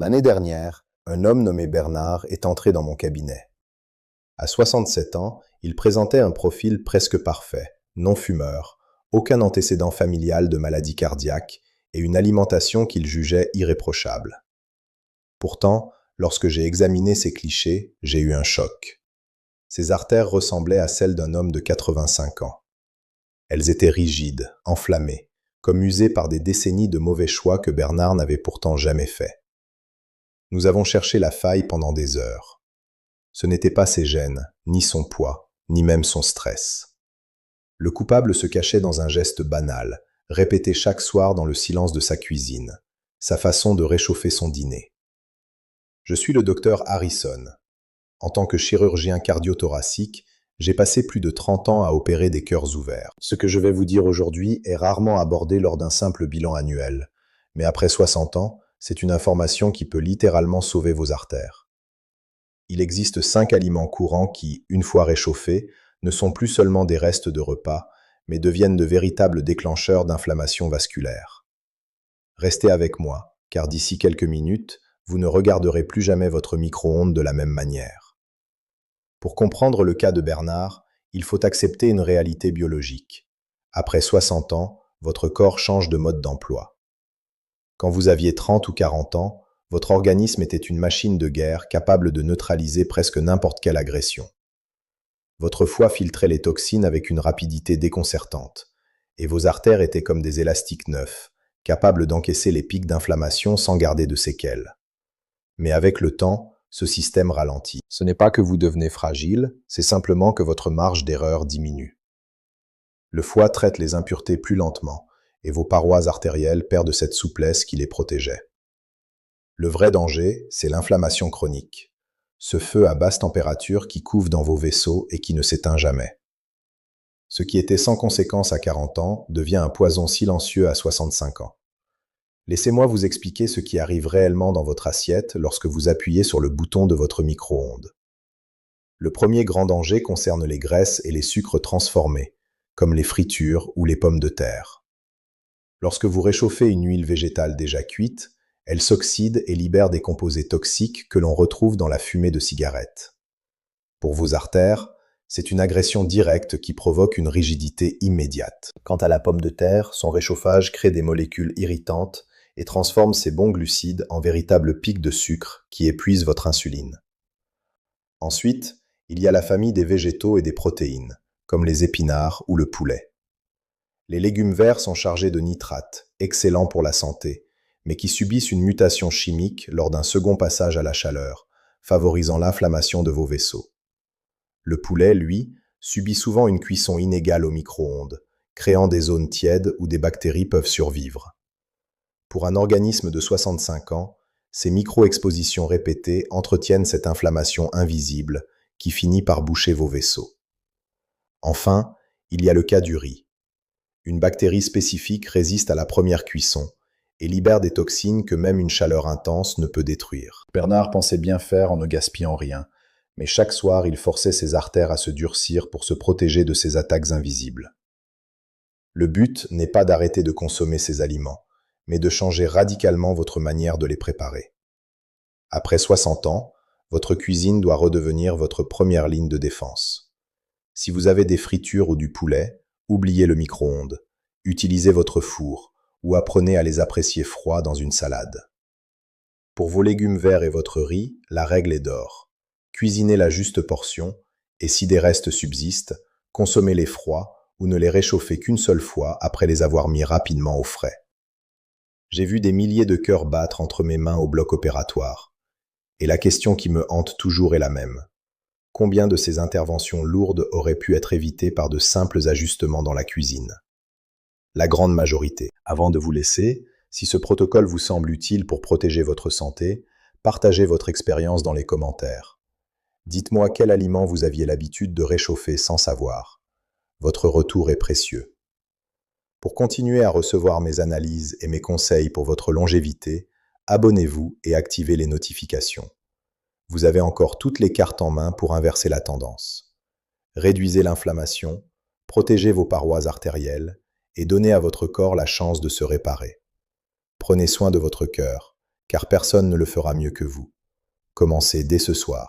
L'année dernière, un homme nommé Bernard est entré dans mon cabinet. À 67 ans, il présentait un profil presque parfait, non-fumeur, aucun antécédent familial de maladie cardiaque et une alimentation qu'il jugeait irréprochable. Pourtant, lorsque j'ai examiné ses clichés, j'ai eu un choc. Ses artères ressemblaient à celles d'un homme de 85 ans. Elles étaient rigides, enflammées, comme usées par des décennies de mauvais choix que Bernard n'avait pourtant jamais faits. Nous avons cherché la faille pendant des heures. Ce n'était pas ses gènes, ni son poids, ni même son stress. Le coupable se cachait dans un geste banal, répété chaque soir dans le silence de sa cuisine, sa façon de réchauffer son dîner. Je suis le docteur Harrison. En tant que chirurgien cardio-thoracique, j'ai passé plus de 30 ans à opérer des cœurs ouverts. Ce que je vais vous dire aujourd'hui est rarement abordé lors d'un simple bilan annuel, mais après 60 ans, c'est une information qui peut littéralement sauver vos artères. Il existe 5 aliments courants qui, une fois réchauffés, ne sont plus seulement des restes de repas, mais deviennent de véritables déclencheurs d'inflammation vasculaire. Restez avec moi, car d'ici quelques minutes, vous ne regarderez plus jamais votre micro-ondes de la même manière. Pour comprendre le cas de Bernard, il faut accepter une réalité biologique. Après 60 ans, votre corps change de mode d'emploi. Quand vous aviez 30 ou 40 ans, votre organisme était une machine de guerre capable de neutraliser presque n'importe quelle agression. Votre foie filtrait les toxines avec une rapidité déconcertante, et vos artères étaient comme des élastiques neufs, capables d'encaisser les pics d'inflammation sans garder de séquelles. Mais avec le temps, ce système ralentit. Ce n'est pas que vous devenez fragile, c'est simplement que votre marge d'erreur diminue. Le foie traite les impuretés plus lentement, et vos parois artérielles perdent cette souplesse qui les protégeait. Le vrai danger, c'est l'inflammation chronique. Ce feu à basse température qui couve dans vos vaisseaux et qui ne s'éteint jamais. Ce qui était sans conséquence à 40 ans devient un poison silencieux à 65 ans. Laissez-moi vous expliquer ce qui arrive réellement dans votre assiette lorsque vous appuyez sur le bouton de votre micro-ondes. Le premier grand danger concerne les graisses et les sucres transformés, comme les fritures ou les pommes de terre. Lorsque vous réchauffez une huile végétale déjà cuite, elle s'oxyde et libère des composés toxiques que l'on retrouve dans la fumée de cigarettes. Pour vos artères, c'est une agression directe qui provoque une rigidité immédiate. Quant à la pomme de terre, son réchauffage crée des molécules irritantes et transforme ces bons glucides en véritables pics de sucre qui épuisent votre insuline. Ensuite, il y a la famille des végétaux et des protéines, comme les épinards ou le poulet. Les légumes verts sont chargés de nitrates, excellents pour la santé, mais qui subissent une mutation chimique lors d'un second passage à la chaleur, favorisant l'inflammation de vos vaisseaux. Le poulet, lui, subit souvent une cuisson inégale au micro-ondes, créant des zones tièdes où des bactéries peuvent survivre. Pour un organisme de 65 ans, ces micro-expositions répétées entretiennent cette inflammation invisible qui finit par boucher vos vaisseaux. Enfin, il y a le cas du riz. Une bactérie spécifique résiste à la première cuisson et libère des toxines que même une chaleur intense ne peut détruire. Bernard pensait bien faire en ne gaspillant rien, mais chaque soir il forçait ses artères à se durcir pour se protéger de ces attaques invisibles. Le but n'est pas d'arrêter de consommer ces aliments, mais de changer radicalement votre manière de les préparer. Après 60 ans, votre cuisine doit redevenir votre première ligne de défense. Si vous avez des fritures ou du poulet, oubliez le micro-ondes, utilisez votre four ou apprenez à les apprécier froids dans une salade. Pour vos légumes verts et votre riz, la règle est d'or. Cuisinez la juste portion et si des restes subsistent, consommez-les froids ou ne les réchauffez qu'une seule fois après les avoir mis rapidement au frais. J'ai vu des milliers de cœurs battre entre mes mains au bloc opératoire. Et la question qui me hante toujours est la même. Combien de ces interventions lourdes auraient pu être évitées par de simples ajustements dans la cuisine? La grande majorité. Avant de vous laisser, si ce protocole vous semble utile pour protéger votre santé, partagez votre expérience dans les commentaires. Dites-moi quel aliment vous aviez l'habitude de réchauffer sans savoir. Votre retour est précieux. Pour continuer à recevoir mes analyses et mes conseils pour votre longévité, abonnez-vous et activez les notifications. Vous avez encore toutes les cartes en main pour inverser la tendance. Réduisez l'inflammation, protégez vos parois artérielles et donnez à votre corps la chance de se réparer. Prenez soin de votre cœur, car personne ne le fera mieux que vous. Commencez dès ce soir.